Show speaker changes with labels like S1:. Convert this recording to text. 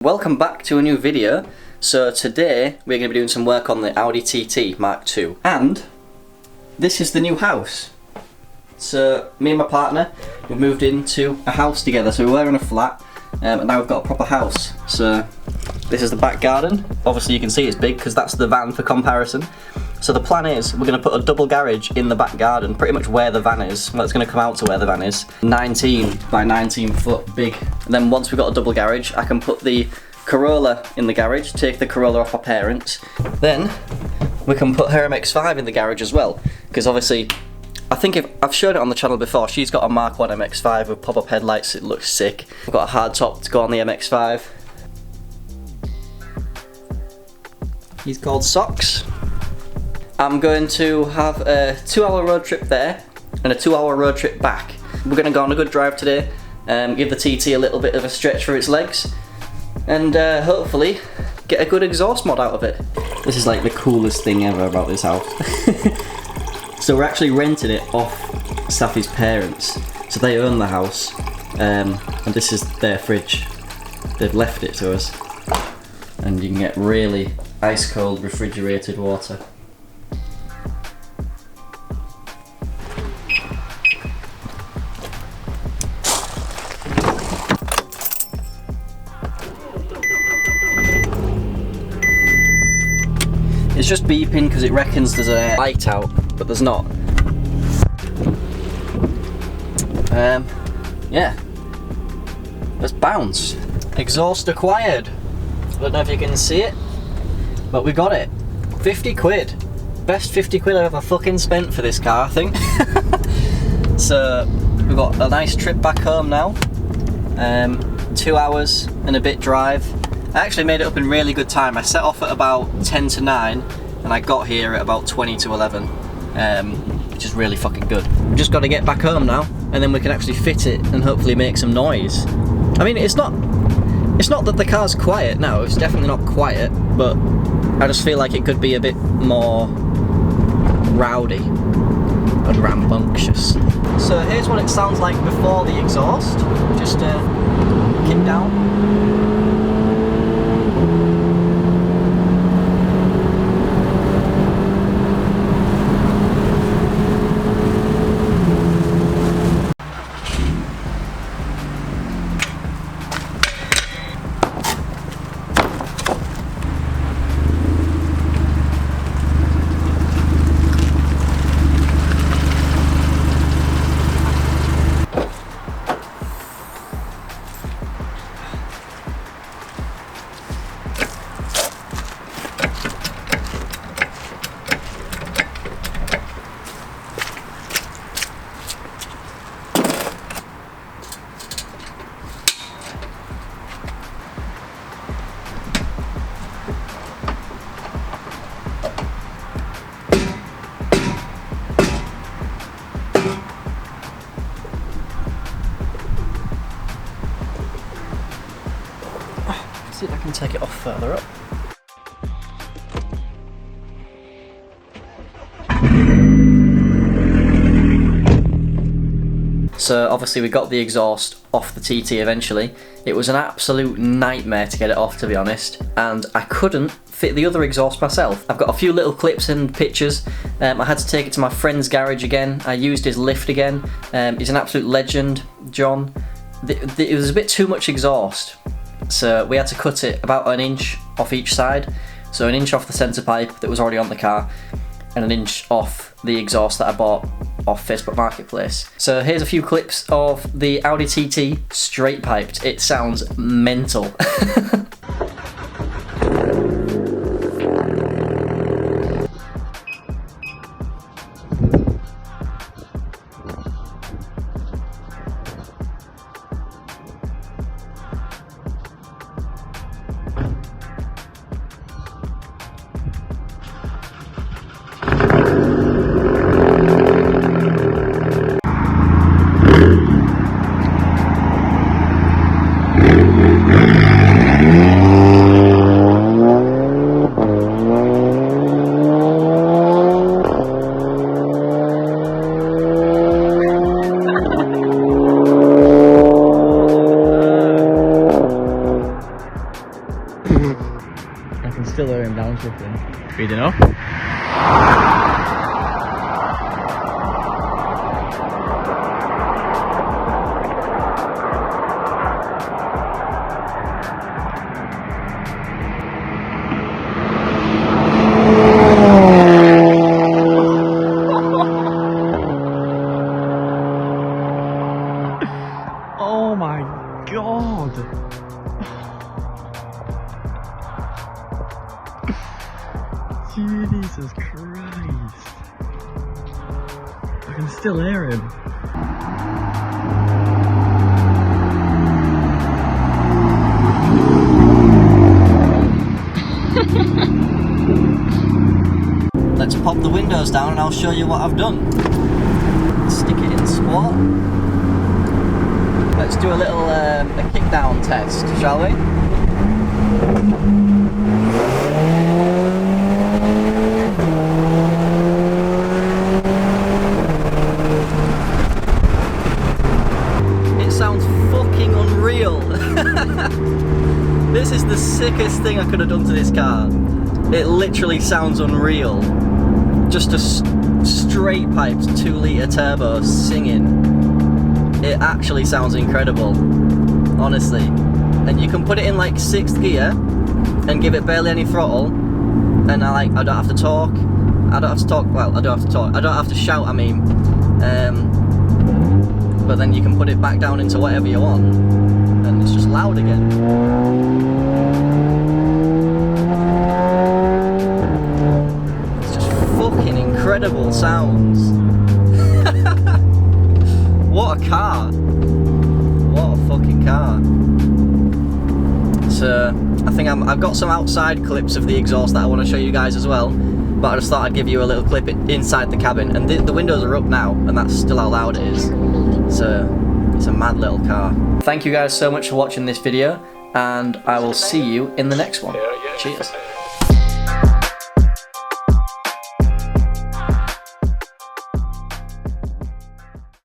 S1: Welcome back to a new video. So today we're going to be doing some work on the Audi TT Mark II, and this is the new house. So me and my partner, we've moved into a house together. So we were in a flat, and now we've got a proper house. So this is the back garden. Obviously you can see it's big because that's the van for comparison. So the plan is we're going to put a double garage in the back garden, pretty much where the van is. Well, it's going to come out to where the van is. 19 by 19 foot big. And then once we've got a double garage, I can put the Corolla in the garage, take the Corolla off our parents. Then we can put her MX5 in the garage as well. Because obviously, I think I've shown it on the channel before, she's got a Mark 1 MX5 with pop-up headlights, it looks sick. I've got a hard top to go on the MX5. He's called Socks. I'm going to have a 2-hour road trip there and a 2-hour road trip back. We're going to go on a good drive today, give the TT a little bit of a stretch for its legs, and hopefully get a good exhaust mod out of it. This is like the coolest thing ever about this house. So we're actually renting it off Safi's parents, so they own the house, and this is their fridge. They've left it to us, and you can get really ice cold refrigerated water. It's just beeping because it reckons there's a light out, but there's not. Yeah. Let's bounce. Exhaust acquired. I don't know if you can see it, but we got it. 50 quid. Best 50 quid I've ever fucking spent for this car, I think. So, we've got a nice trip back home now. 2 hours and a bit drive. I actually made it up in really good time. I set off at about 10 to 9 and I got here at about 20 to 11, which is really fucking good. We've just got to get back home now and then we can actually fit it and hopefully make some noise. I mean, it's not that the car's quiet, no, it's definitely not quiet, but I just feel like it could be a bit more rowdy and rambunctious. So here's what it sounds like before the exhaust. Just kick down. See if I can take it off further up. So obviously we got the exhaust off the TT eventually. It was an absolute nightmare to get it off, to be honest, and I couldn't fit the other exhaust myself. I've got a few little clips and pictures. I had to take it to my friend's garage again. I used his lift again. He's an absolute legend, John. It was a bit too much exhaust. So we had to cut it about an inch off each side. So an inch off the centre pipe that was already on the car, and an inch off the exhaust that I bought off Facebook Marketplace. So here's a few clips of the Audi TT straight piped. It sounds mental. I can still hear him downshifting. Speeding up.
S2: Oh my god! Jesus Christ! I can still hear him.
S1: Let's pop the windows down and I'll show you what I've done. Stick it in squat. Let's do a little a kick down test, shall we? It sounds fucking unreal. This is the sickest thing I could have done to this car. It literally sounds unreal. Just a straight pipes 2-litre turbo singing. It actually sounds incredible, honestly. And you can put it in like 6th gear and give it barely any throttle, and I don't have to talk. I don't have to shout, I mean. But then you can put it back down into whatever you want, and it's just loud again. Incredible sounds. What a car. What a fucking car. So I think I've got some outside clips of the exhaust that I want to show you guys as well, but I just thought I'd give you a little clip inside the cabin, and the windows are up now and that's still how loud it is. So it's a mad little car. Thank you guys so much for watching this video, and I will see you in the next one. Cheers.